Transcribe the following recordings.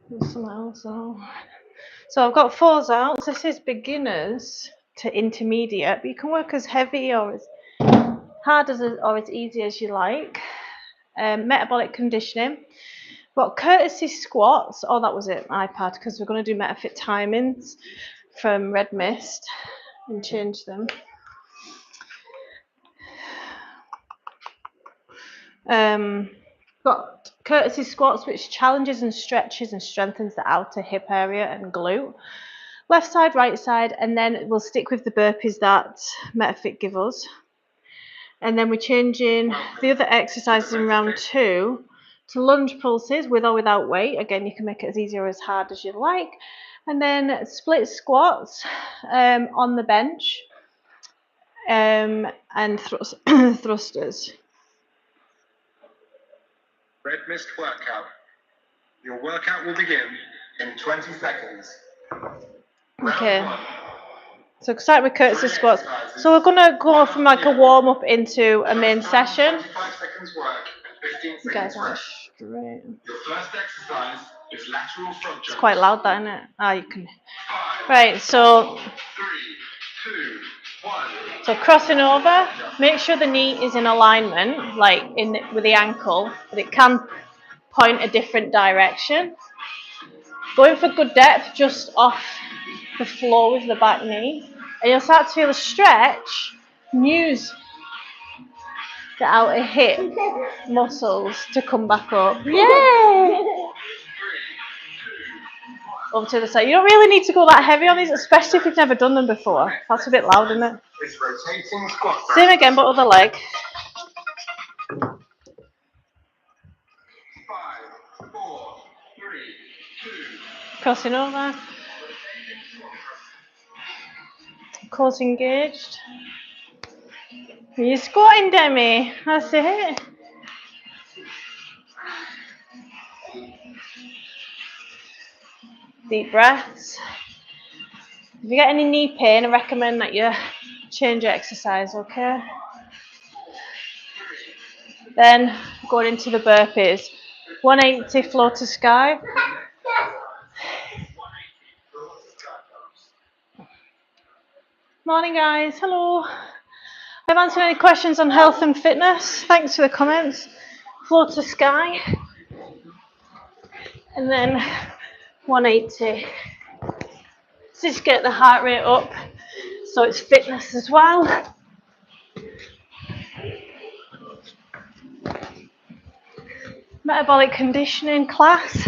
There's something else on. So I've got 4s out. This is beginners to intermediate, but you can work as heavy or as hard as or as easy as you like. Metabolic conditioning. Got courtesy squats. Oh, that was it, iPad, because we're going to do MetaFit timings from Red Mist and change them. Got courtesy squats, which challenges and stretches and strengthens the outer hip area and glute. Left side, right side, and then we'll stick with the burpees that MetaFit give us. And then we're changing the other exercises in round 2 to lunge pulses with or without weight. Again, you can make it as easy or as hard as you like. And then split squats on the bench and thrusters. Red Mist workout. Your workout will begin in 20 seconds. Okay. So start with courtesy squats. So we're going to go from like a warm up into a main session. 25 seconds work, 15 You guys seconds aren't rest. straight. Your first exercise is lateral front jumps. It's quite loud, that, isn't it? Ah, you can. 5, Right, so 3, 2, 1. So crossing over, make sure the knee is in alignment, like with the ankle, but it can point a different direction. Going for good depth just off the floor with the back knee. And you'll start to feel a stretch and use the outer hip muscles to come back up. Yay! Over to the side. You don't really need to go that heavy on these, especially if you've never done them before. That's a bit loud, isn't it? It's rotating squat. Same again, but other leg. 5, 4, 3, 2. Crossing over. Cores engaged. You're squatting, Demi. That's it. Deep breaths. If you get any knee pain, I recommend that you change your exercise, okay? Then going into the burpees. 180 floor to sky. Morning, guys. Hello. I've answered any questions on health and fitness. Thanks for the comments. Floor to sky. And then 180. Just get the heart rate up so it's fitness as well. Metabolic conditioning class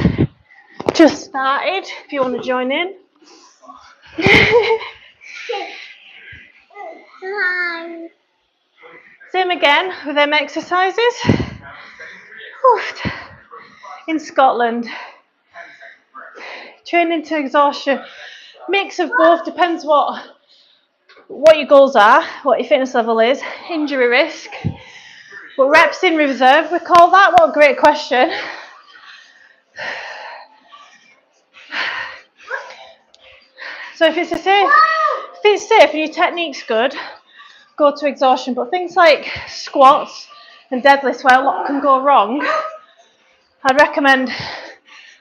just started if you want to join in. Same again with them exercises. In Scotland. Training to exhaustion. Mix of both, depends what your goals are, what your fitness level is, injury risk. But reps in reserve, we call that. What a great question. So if it's safe and your technique's good, go to exhaustion. But things like squats and deadlifts where a lot can go wrong, I'd recommend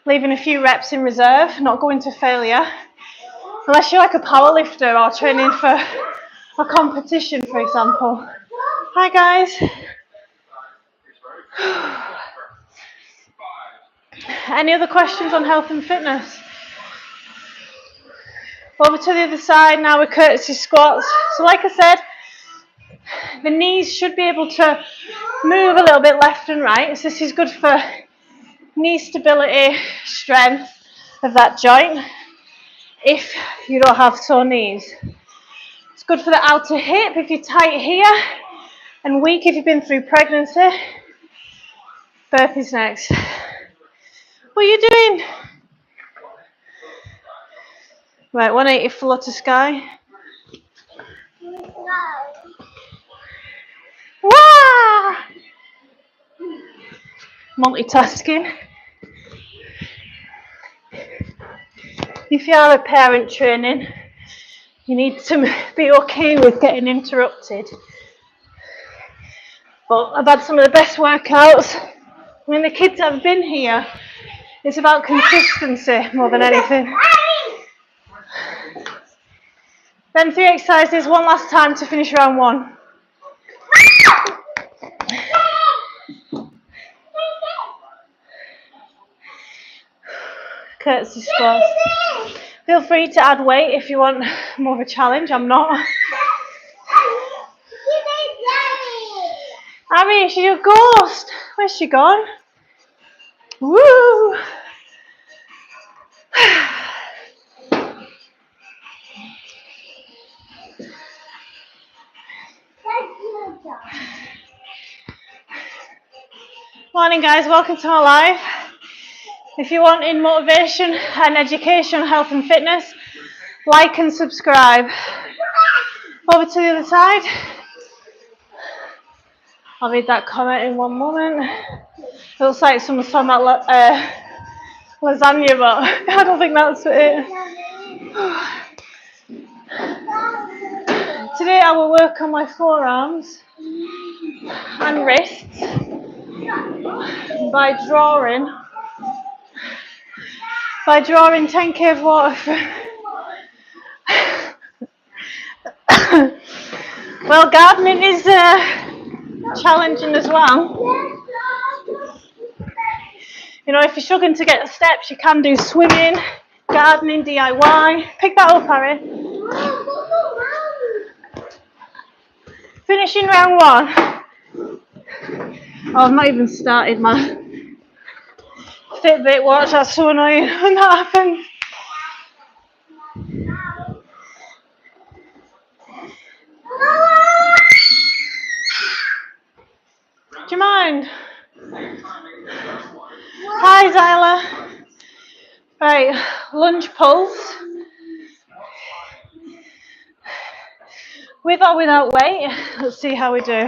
leaving a few reps in reserve, not going to failure. Unless you're like a power lifter or training for a competition, for example. Hi guys. Any other questions on health and fitness? Over to the other side now with courtesy squats. So like I said, the knees should be able to move a little bit left and right. So this is good for knee stability, strength of that joint if you don't have sore knees. It's good for the outer hip if you're tight here and weak if you've been through pregnancy. Burpees next. What are you doing? Right, 180 floor to sky. Wow! Multitasking. If you are a parent training, you need to be okay with getting interrupted. But I've had some of the best workouts when the kids have been here It's about consistency more than anything. Then 3 exercises, one last time to finish round 1. Curtsy squats. Feel free to add weight if you want more of a challenge. I'm not. Abby, she's a ghost. Where's she gone? Woo! Morning guys, welcome to my live. If you want in motivation and education, health and fitness, like and subscribe. Over to the other side. I'll read that comment in one moment. It looks like someone's talking about lasagna, but I don't think that's it. Today I will work on my forearms and wrists by drawing 10k of water. Well, gardening is challenging as well. You know, if you're struggling to get the steps, you can do swimming, gardening, DIY. Pick that up, Harry. Finishing round 1. Oh, I've not even started my Fitbit watch. That's so annoying when that happens. Do you mind? Hi, Zyla. Right, lunge pulse. With or without weight. Let's see how we do.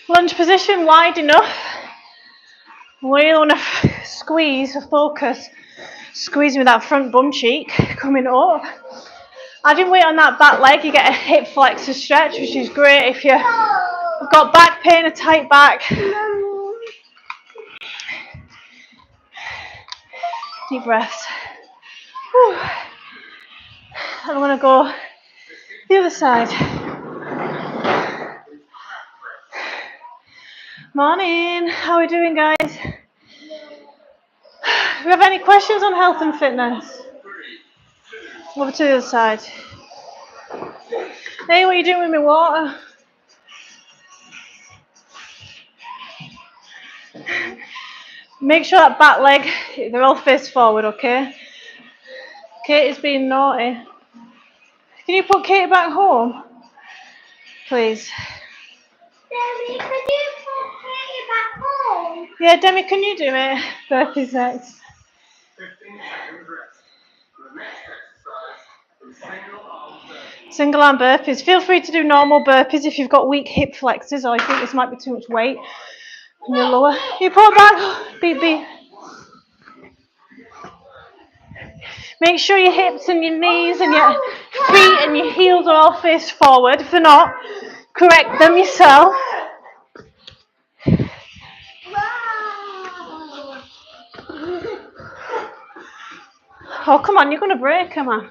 Lunge position wide enough. We want to squeeze for focus. Squeezing with that front bum cheek coming up. Adding weight on that back leg, you get a hip flexor stretch, which is great if you've got back pain, a tight back. Deep breaths. Whew. I'm going to go the other side. Morning. How are we doing, guys? Do we have any questions on health and fitness? Over to the other side. Hey, what are you doing with my water? Make sure that back leg, they're all face forward, okay? Kate is being naughty. Can you put Kate back home? Please. Demi, can you put Katie back home? Yeah, Demi, can you do it? Burpees next. 15 seconds rest. The next exercise is single arm burpees. Single arm burpees. Feel free to do normal burpees if you've got weak hip flexors or you think this might be too much weight. And you're lower. You pull back. Beep. Make sure your hips and your knees and your feet and your heels are all face forward. If they're not, correct them yourself. Oh, come on, you're going to break, come on.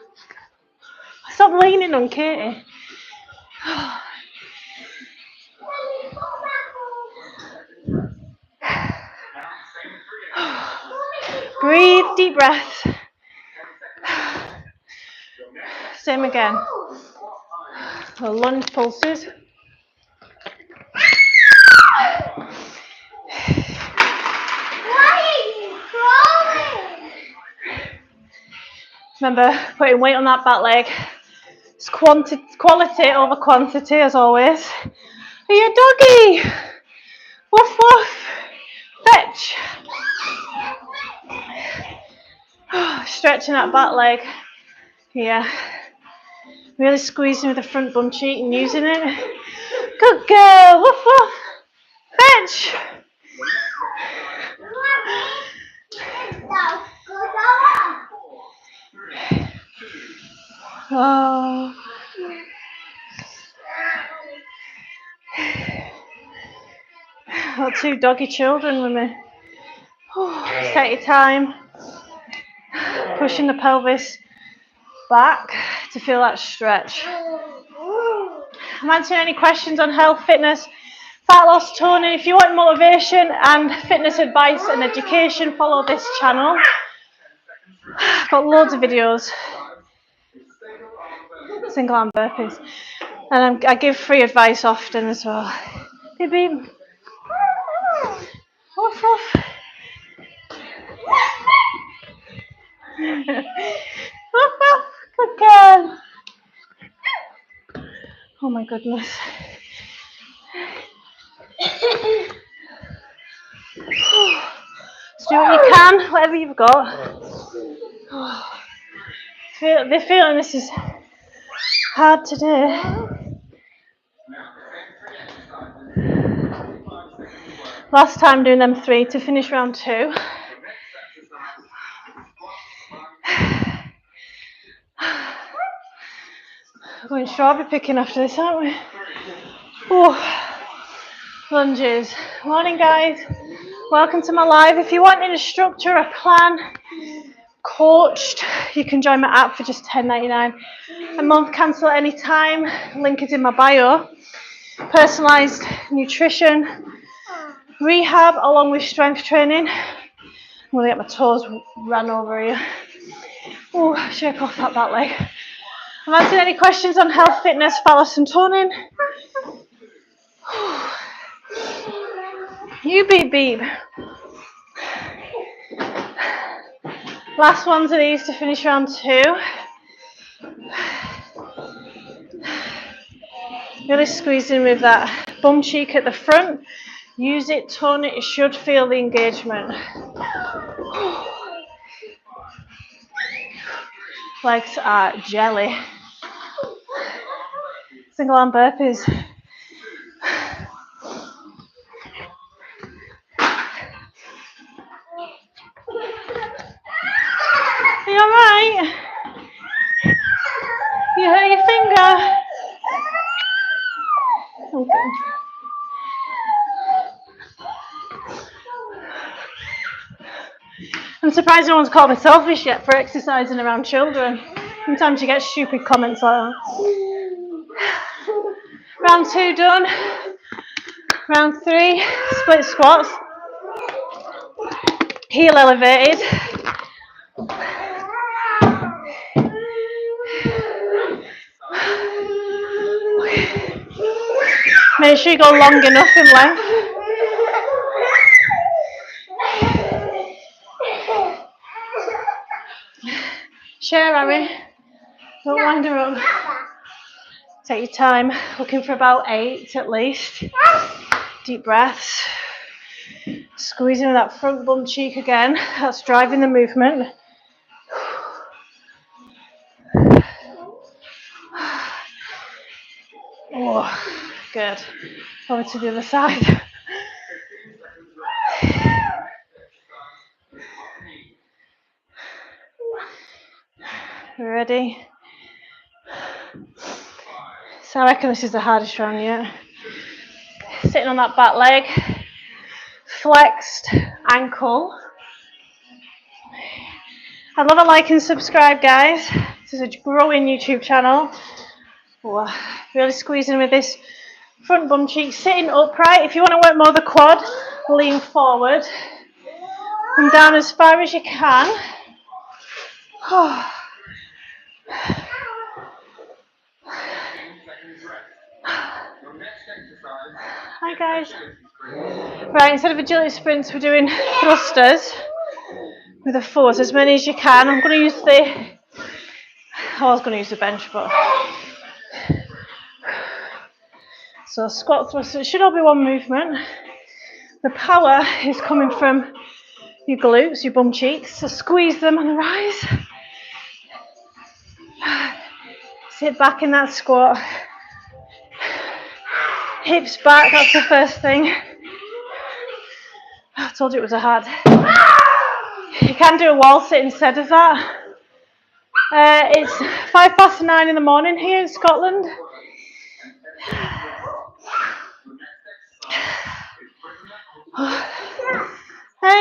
Stop leaning on Katie. Breathe, deep breath. Same again. The lunge pulses. Remember, putting weight on that back leg. It's quality over quantity, as always. Are you a doggy? Woof woof. Fetch. Stretching that back leg. Yeah. Really squeezing with the front bum cheek and using it. Good girl. Woof woof. Fetch. Oh. got 2 doggy children with me. Just take your time, pushing the pelvis back to feel that stretch. I'm answering any questions on health, fitness, fat loss, toning. If you want motivation and fitness advice and education, follow this channel. I've got loads of videos, single arm burpees, and I give free advice often as well. Beep beep. Woof woof. Woof woof. Good girl. Oh my goodness. Just do what you can, whatever you've got. They're feeling this is hard to do. Last time doing them 3 to finish round 2. We're going strawberry picking after this, aren't we? Oh, lunges. Morning, guys. Welcome to my live. If you want a structure, a plan, coached, you can join my app for just $10.99 a month. Cancel at any time. Link is in my bio. Personalised nutrition, rehab, along with strength training. I'm going to get my toes ran over here. Oh, shake off that back leg. I'm answering any questions on health, fitness, fat loss and toning. You beep beep. Last ones of these to finish round 2. Really squeezing with that bum cheek at the front. Use it, tone it, it should feel the engagement. Legs are jelly. Single arm burpees. Are you alright? You hurt your finger? Okay. I'm surprised no one's called me selfish yet for exercising around children. Sometimes you get stupid comments like that. Round 2 done. Round 3, split squats. Heel elevated. Make sure you go long enough in length. Share, Harry. Don't wind her up. Take your time. Looking for about 8 at least. Deep breaths. Squeezing with that front bum cheek again. That's driving the movement. Oh, good. Over to the other side. Ready? So I reckon this is the hardest round yet. Sitting on that back leg. Flexed ankle. I'd love a like and subscribe, guys. This is a growing YouTube channel. Oh, really squeezing with this front bum cheek. Sitting upright. If you want to work more the quad, lean forward. Come down as far as you can. Oh. Hi guys. Right, instead of agility sprints, we're doing thrusters with a force, as many as you can. I'm going to use I was going to use the bench, but so squat thrust. It should all be one movement. The power is coming from your glutes, your bum cheeks. So squeeze them on the rise. Sit back in that squat. Hips back. That's the first thing. I told you it was a hard. You can do a wall sit instead of that. It's 9:05 in the morning here in Scotland.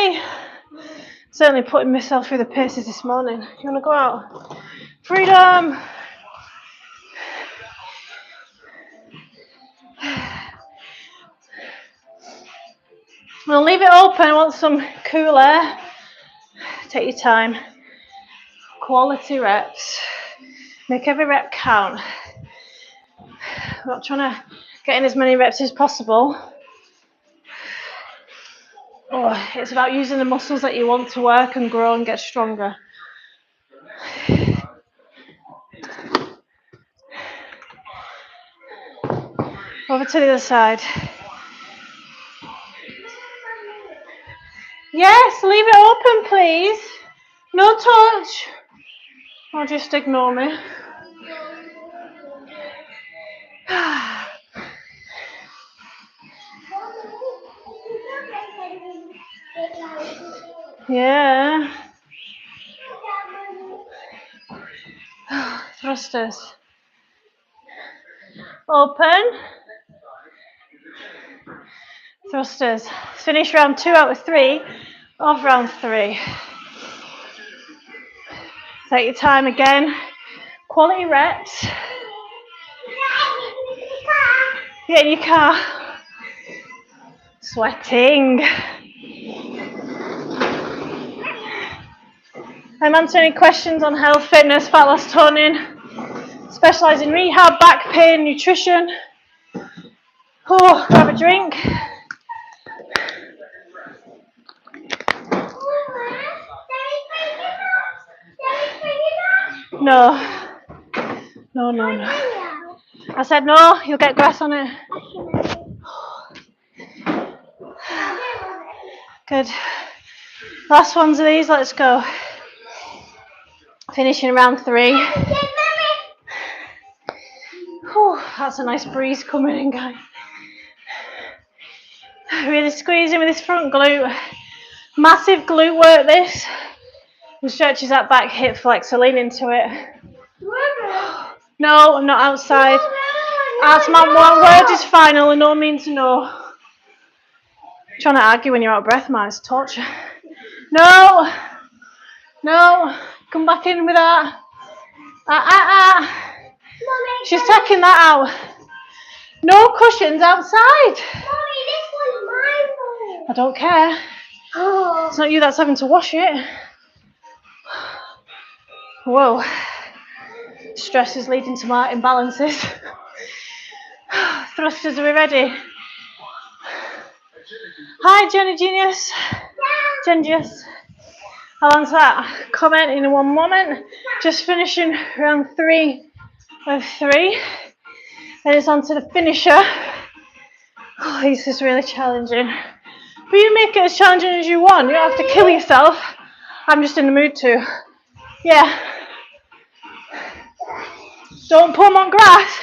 Hi. Certainly putting myself through the paces this morning. You want to go out? Freedom. I'll leave it open. I want some cool air. Take your time. Quality reps. Make every rep count. I'm not trying to get in as many reps as possible. It's about using the muscles that you want to work and grow and get stronger. Over to the other side. Yes, leave it open, please. No touch. Or just ignore me. Yeah. Thrusters. Open. Thrusters. Finish round 2 out of 3 of round 3. Take your time again. Quality reps. Get in your car. Sweating. I'm answering any questions on health, fitness, fat loss, toning. Specialise in rehab, back pain, nutrition. Grab a drink. No. I said no, you'll get grass on it. Good. Last ones of these, let's go. Finishing round 3. That's a nice breeze coming in, guys. Really squeezing with this front glute. Massive glute work this. And stretches that back hip flexor, lean into it. No, I'm not outside. That's my one word is final and no means no. Trying to argue when you're out of breath, man, it's torture. No, come back in with that. She's taking that out. No cushions outside. Mommy, this one's mine. I don't care. It's not you that's having to wash it. Whoa. Stress is leading to my imbalances. Thrusters, are we ready? Hi, Jenny Genius. Genius. I'll answer that comment in one moment. Just finishing round 3 of 3. Then it's on to the finisher. This is really challenging. But you make it as challenging as you want. You don't have to kill yourself. I'm just in the mood to. Yeah. Don't put them on grass.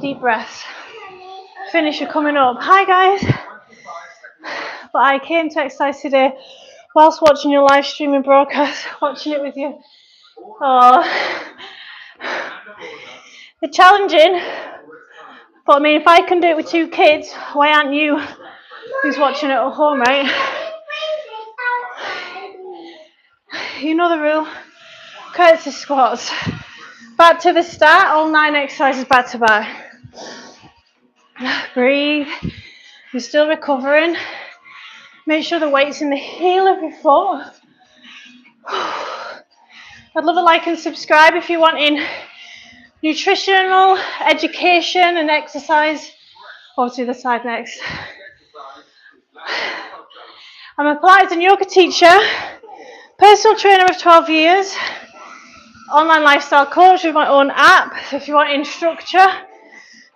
Deep breaths. Finisher coming up. Hi guys. But I came to exercise today whilst watching your live streaming broadcast, watching it with you. They're challenging. But I mean, if I can do it with 2 kids, why aren't you who's watching it at home, right? You know the rule. Courtesy squats. Back to the start, all 9 exercises back to back. Breathe. You're still recovering. Make sure the weight's in the heel of your foot. I'd love a like and subscribe if you're wanting nutritional education and exercise. Over to the side next. I'm a Pilates and yoga teacher, personal trainer of 12 years, online lifestyle coach with my own app. So if you want in structure,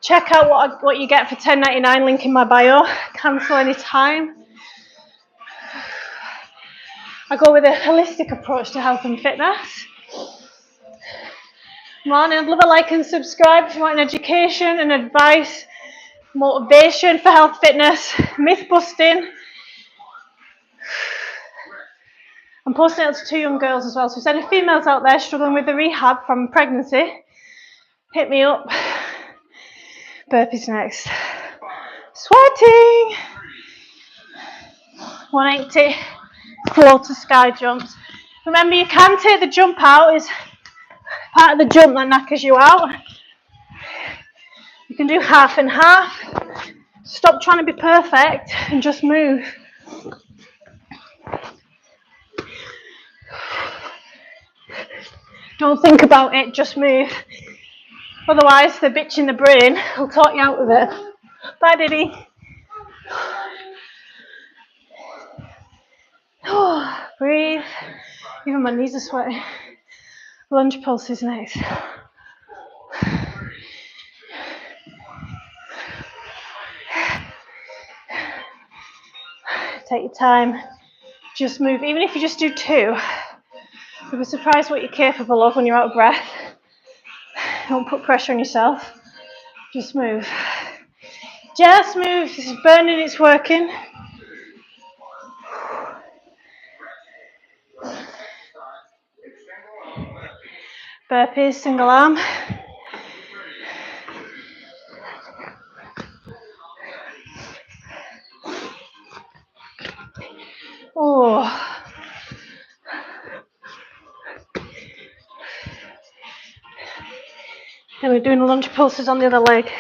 check out what you get for $10.99, link in my bio. Cancel anytime. I go with a holistic approach to health and fitness. Morning, I'd love a like and subscribe if you want an education and advice, motivation for health, fitness, myth busting. I'm posting it to 2 young girls as well, so if there's any females out there struggling with the rehab from pregnancy, hit me up. Burpees next. Sweating. 180 floor to sky jumps. Remember, you can take the jump out, is part of the jump that knackers you out. You can do half and half. Stop trying to be perfect and just move. Don't think about it, just move. Otherwise, the bitch in the brain will talk you out of it. Bye, Diddy. Breathe. Even my knees are sweating. Lunge pulses next. Take your time. Just move. Even if you just do 2, you'll be surprised what you're capable of when you're out of breath. Don't put pressure on yourself. Just move. Just move. This is burning, it's working. Burpees, single arm. Oh. Then we're doing lunge pulses on the other leg.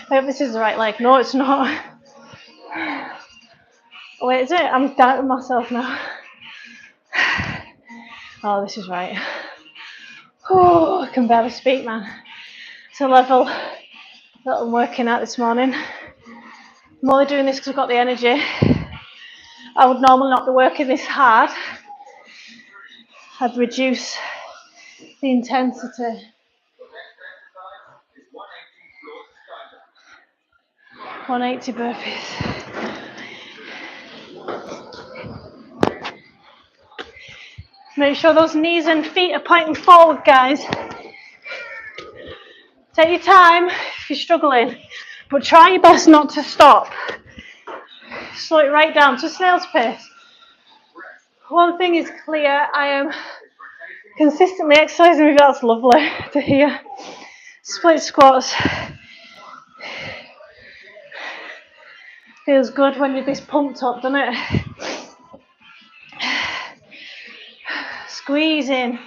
I hope this is the right leg. No, it's not. Oh, wait, is it? I'm doubting myself now. Oh, this is right. Oh, I can barely speak, man. It's a level that I'm working at this morning. I'm only doing this because I've got the energy. I would normally not be working this hard. I'd reduce the intensity. 180 burpees. Make sure those knees and feet are pointing forward, guys. Take your time if you're struggling, but try your best not to stop. Slow it right down to snail's pace. One thing is clear, I am consistently exercising with you. That's lovely to hear. Split squats. Feels good when you're this pumped up, doesn't it? Squeeze in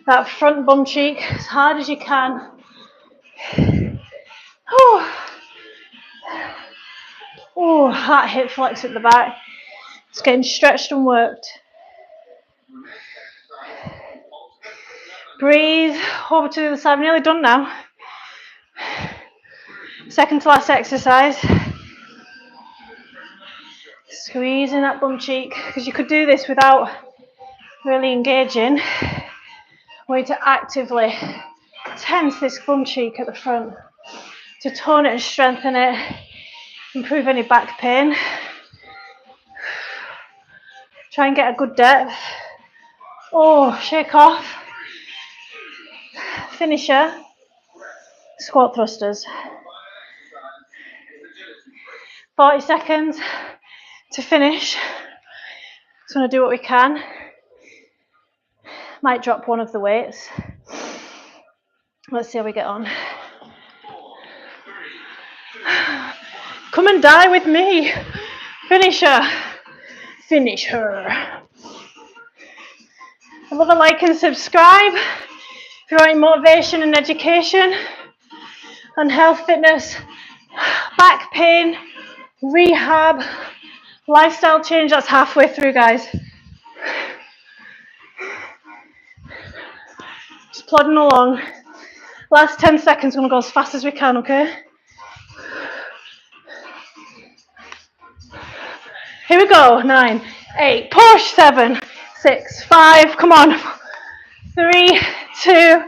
that front bum cheek as hard as you can. Oh, that hip flex at the back. It's getting stretched and worked. Breathe over to the other side. I'm nearly done now. Second to last exercise. Squeezing that bum cheek, because you could do this without really engaging. I want you to actively tense this bum cheek at the front to tone it and strengthen it, improve any back pain. Try and get a good depth. Oh, shake off. Finisher. Squat thrusters. 40 seconds to finish. Just want to do what we can. Might drop one of the weights. Let's see how we get on. Come and die with me. Finish her. Finish her. I love a like and subscribe if you're wanting motivation and education on health, fitness, back pain, rehab, lifestyle change. That's halfway through, guys. Just plodding along. Last 10 seconds, we're going to go as fast as we can, okay? Here we go. 9, 8, push. 7, 6, 5, come on. 3, 2.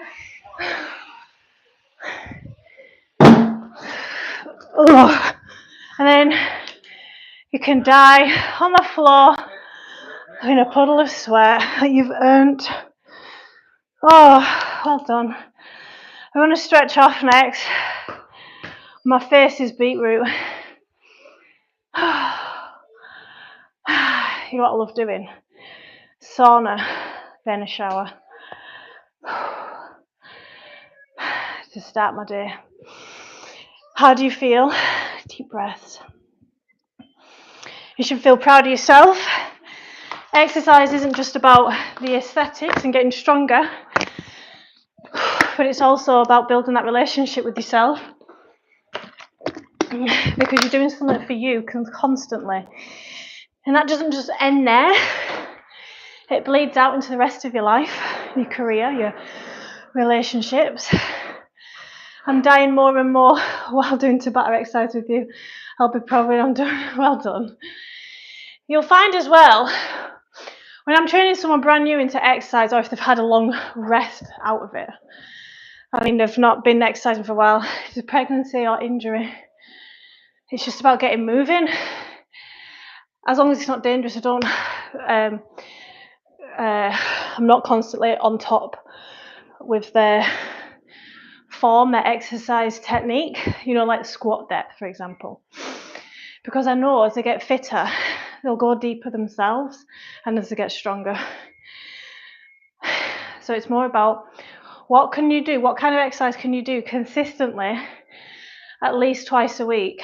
Ugh. And then you can die on the floor in a puddle of sweat that you've earned. Oh, well done. I'm going to stretch off next. My face is beetroot. You know what I love doing? Sauna, then a shower. to start my day. How do you feel? Deep breaths. You should feel proud of yourself. Exercise isn't just about the aesthetics and getting stronger, but it's also about building that relationship with yourself, because you're doing something for you constantly. And that doesn't just end there. It bleeds out into the rest of your life, your career, your relationships. I'm dying more and more while doing Tabata exercise with you. I'll be probably I'm doing well done. You'll find as well, when I'm training someone brand new into exercise, or if they've had a long rest out of it, I mean, they've not been exercising for a while, it's a pregnancy or injury, it's just about getting moving. As long as it's not dangerous, I'm not constantly on top with their form, their exercise technique, like squat depth, for example. Because I know as they get fitter, they'll go deeper themselves, and as they get stronger. So it's more about what can you do, what kind of exercise can you do consistently, at least twice a week.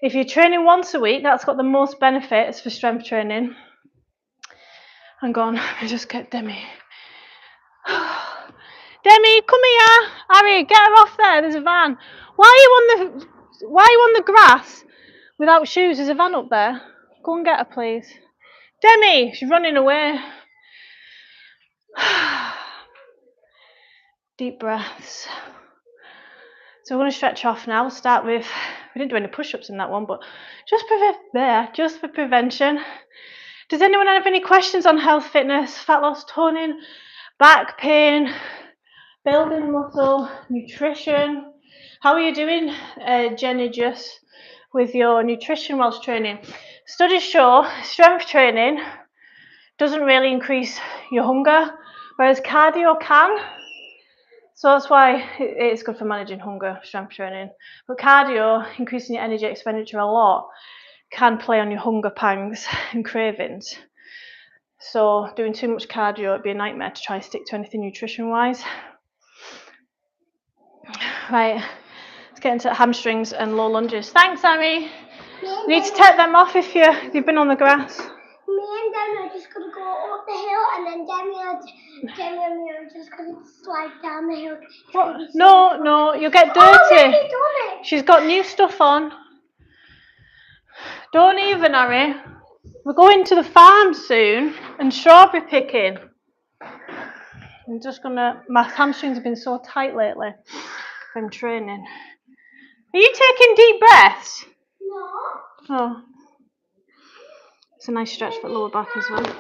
If you're training once a week, that's got the most benefits for strength training. Hang on, I just get Demi. Demi, come here. Harry, get her off there. There's a van. Why are you on the grass without shoes? There's a van up there. Go and get her, please. Demi, she's running away. Deep breaths. So we're going to stretch off now. We'll start with, we didn't do any push-ups in that one, but just for prevention. Does anyone have any questions on health, fitness, fat loss, toning, back pain, building muscle, nutrition? How are you doing, Jenny, just with your nutrition whilst training? Studies show strength training doesn't really increase your hunger, whereas cardio can. So that's why it's good for managing hunger, strength training. But cardio, increasing your energy expenditure a lot, can play on your hunger pangs and cravings. So doing too much cardio, it'd be a nightmare to try and stick to anything nutrition-wise. Right, let's get into hamstrings and low lunges. Thanks, Amy. You need to take them off if you've been on the grass. Me and Demi are just going to go up the hill, and then Demi and me are just going to slide down the hill. What? No, you'll get dirty. Already done it. She's got new stuff on. Don't even, Harry. We're going to the farm soon and strawberry picking. I'm just my hamstrings have been so tight lately from training. Are you taking deep breaths? No. Oh. It's a nice stretch for the lower back as well.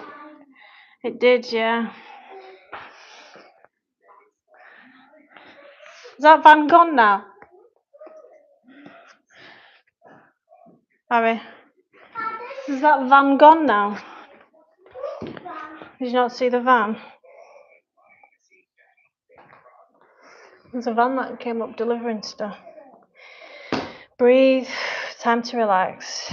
It did, yeah. Is that van gone now? Harry? Is that van gone now? Did you not see the van? There's a van that came up delivering stuff. Breathe, time to relax.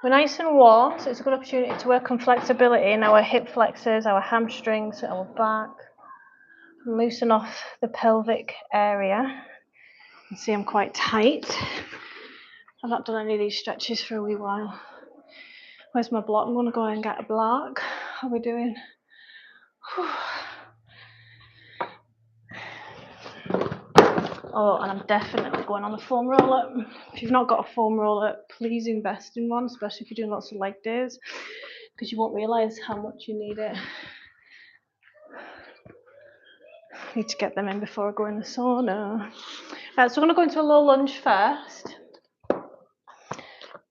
We're nice and warm, so it's a good opportunity to work on flexibility in our hip flexors, our hamstrings, our back. And loosen off the pelvic area. You can see I'm quite tight. I've not done any of these stretches for a wee while. Where's my block? I'm going to go and get a block. How are we doing? Oh, and I'm definitely going on the foam roller. If you've not got a foam roller, please invest in one, especially if you're doing lots of leg days, because you won't realise how much you need it. I need to get them in before I go in the sauna. Right, so I'm going to go into a low lunge first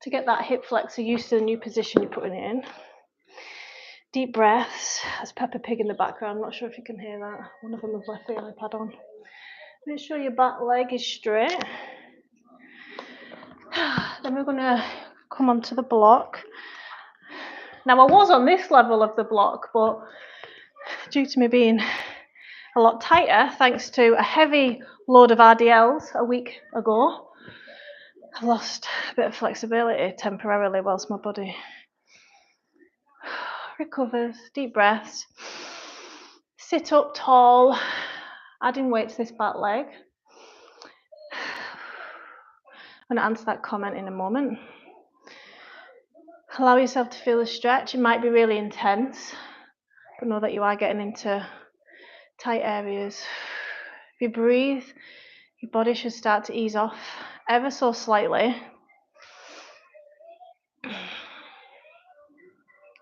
to get that hip flexor used to the new position you're putting it in. Deep breaths. That's Peppa Pig in the background. I'm not sure if you can hear that. One of them has left the iPad on. Make sure your back leg is straight. Then we're going to come onto the block. Now, I was on this level of the block, but due to me being a lot tighter, thanks to a heavy load of RDLs a week ago, I've lost a bit of flexibility temporarily whilst my body recovers. Deep breaths. Sit up tall, adding weight to this back leg. I'm going to answer that comment in a moment. Allow yourself to feel the stretch. It might be really intense, but know that you are getting into tight areas. If you breathe, your body should start to ease off ever so slightly.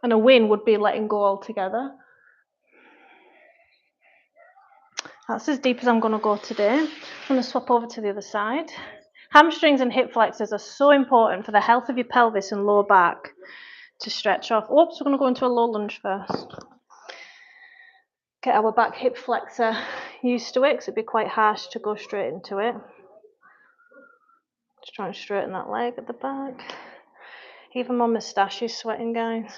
And a win would be letting go altogether. That's as deep as I'm going to go today. I'm going to swap over to the other side. Hamstrings and hip flexors are so important for the health of your pelvis and lower back to stretch off. Oops, we're going to go into a low lunge first. Get our back hip flexor used to it, because it'd be quite harsh to go straight into it. Just try and straighten that leg at the back. Even my moustache is sweating, guys.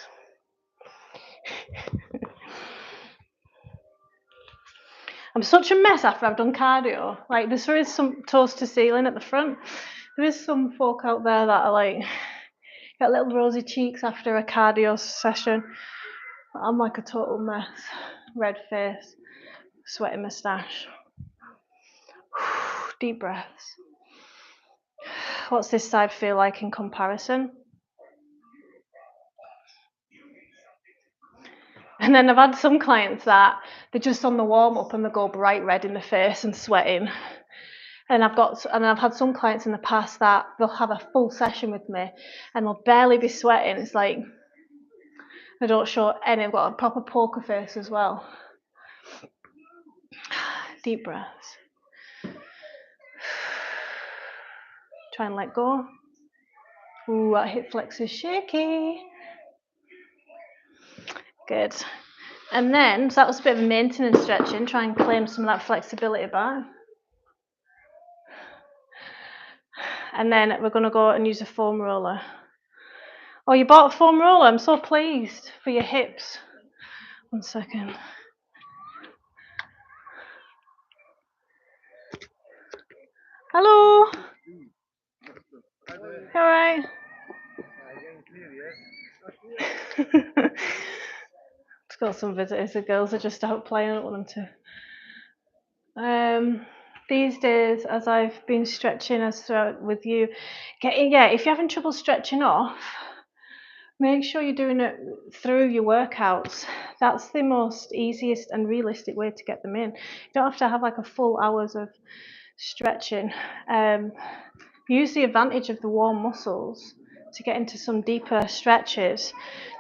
I'm such a mess after I've done cardio. Like, there is some toes to ceiling at the front. There is some folk out there that are like, got little rosy cheeks after a cardio session. I'm like a total mess. Red face, sweaty moustache. Deep breaths. What's this side feel like in comparison? And then I've had some clients that they're just on the warm up and they go bright red in the face and sweating. And I've had some clients in the past that they'll have a full session with me and they'll barely be sweating. It's like they don't show any. I've got a proper poker face as well. Deep breaths. Try and let go. Ooh, that hip flex is shaky. Good. And then, so that was a bit of a maintenance stretching. Try and claim some of that flexibility back. And then we're going to go and use a foam roller. Oh, you bought a foam roller? I'm so pleased for your hips. 1 second. Hello. All right. It's got some visitors. The girls are just out playing. I don't want them to. These days, as I've been stretching with you, if you're having trouble stretching off, make sure you're doing it through your workouts. That's the most easiest and realistic way to get them in. You don't have to have like a full hours of stretching. Use the advantage of the warm muscles to get into some deeper stretches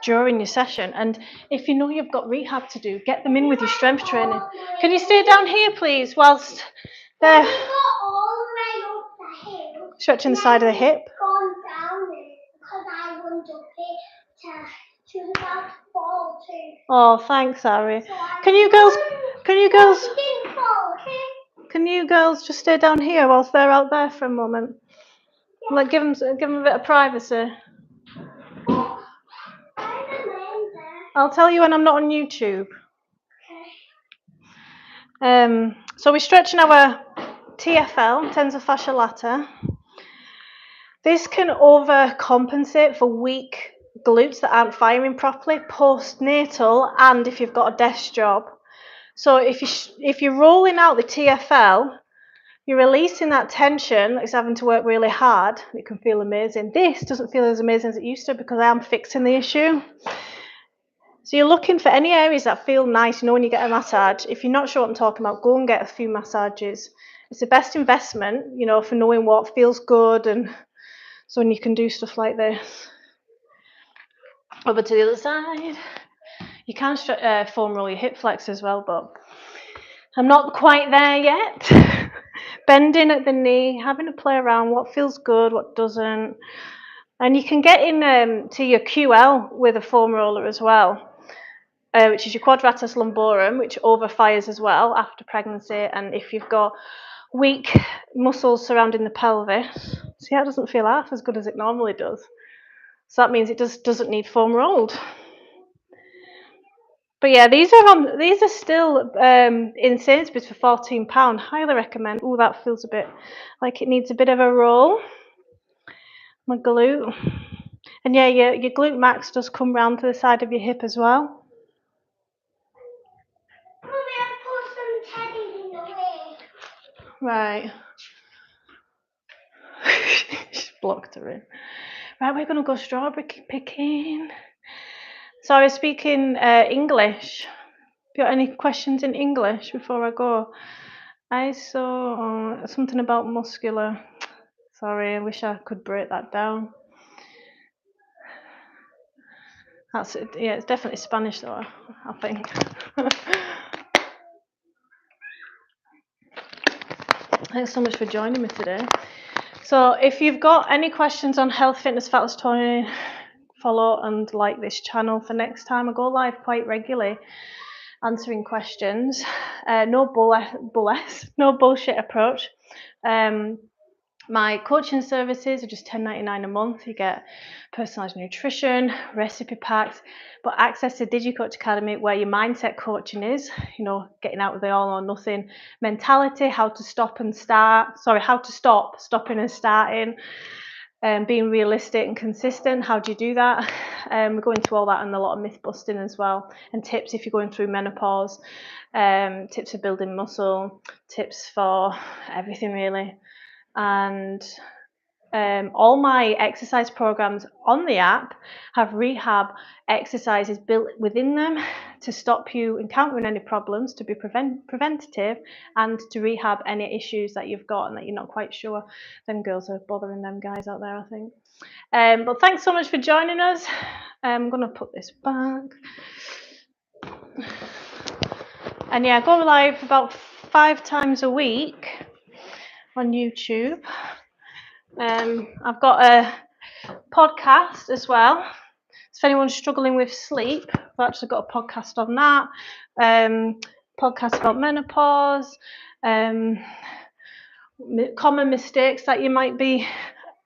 during your session. And if you know you've got rehab to do, get them in with your strength training. Can you stay down here, please, whilst they're stretching the side of the hip? Gone down it because I went up it she was about to fall too. Oh, thanks, Ari. So Can you girls just stay down here whilst they're out there for a moment? Yeah. Like give them a bit of privacy. I'll tell you when I'm not on YouTube. Okay. So we're stretching our TFL, tensor fascia lata. This can overcompensate for weak glutes that aren't firing properly postnatal, and if you've got a desk job. So if you're rolling out the TFL, you're releasing that tension that's having to work really hard. It can feel amazing. This doesn't feel as amazing as it used to because I am fixing the issue. So you're looking for any areas that feel nice, when you get a massage. If you're not sure what I'm talking about, go and get a few massages. It's the best investment, for knowing what feels good, and so when you can do stuff like this. Over to the other side. You can foam roll your hip flex as well, but I'm not quite there yet. Bending at the knee, having to play around what feels good, what doesn't. And you can get in to your QL with a foam roller as well, which is your quadratus lumborum, which overfires as well after pregnancy. And if you've got weak muscles surrounding the pelvis, see how it doesn't feel half as good as it normally does. So that means it doesn't need foam rolled. But yeah, these are still in Sainsbury's for £14. Highly recommend. Oh, that feels a bit like it needs a bit of a roll. My glute. And yeah, your glute max does come round to the side of your hip as well. Right. She's blocked her in. Right, we're going to go strawberry picking. So I was speaking English. Have you got any questions in English before I go? I saw something about muscular. Sorry, I wish I could break that down. That's it. Yeah, it's definitely Spanish though, I think. Thanks so much for joining me today. So if you've got any questions on health, fitness, fat loss, toning, follow and like this channel for next time. I go live quite regularly answering questions. No bullshit approach. My coaching services are just $10.99 a month. You get personalised nutrition, recipe packs, but access to DigiCoach Academy where your mindset coaching is, getting out of the all or nothing mentality, how to stop, stopping and starting, being realistic and consistent. How do you do that? We go into all that and a lot of myth busting as well, and tips if you're going through menopause, tips for building muscle, tips for everything really. And all my exercise programs on the app have rehab exercises built within them to stop you encountering any problems, to be preventative, and to rehab any issues that you've got and that you're not quite sure. Them girls are bothering them guys out there, I think. But thanks so much for joining us. I'm going to put this back. And yeah, I go live about 5 times a week on YouTube. I've got a podcast as well. If anyone's struggling with sleep, I've actually got a podcast on that. Podcast about menopause, common mistakes that you might be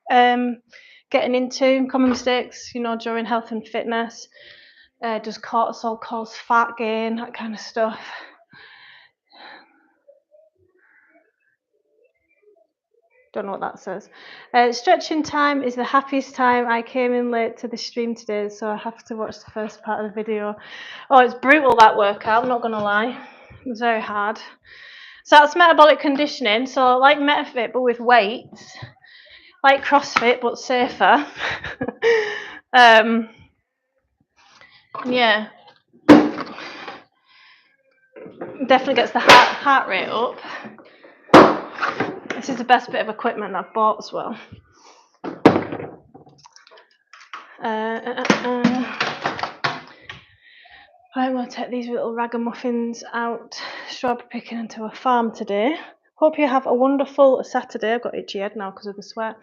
getting into, common mistakes, during health and fitness. Does cortisol cause fat gain, that kind of stuff. Don't know what that says. Stretching time is the happiest time. I came in late to the stream today, so I have to watch the first part of the video. Oh, it's brutal, that workout, I'm not going to lie. It's very hard. So that's metabolic conditioning. So like MetaFit, but with weights. Like CrossFit, but safer. Yeah. Definitely gets the heart rate up. This is the best bit of equipment I've bought as well. I'm going to take these little ragamuffins out strawberry picking into a farm today. Hope you have a wonderful Saturday. I've got itchy head now because of the sweat.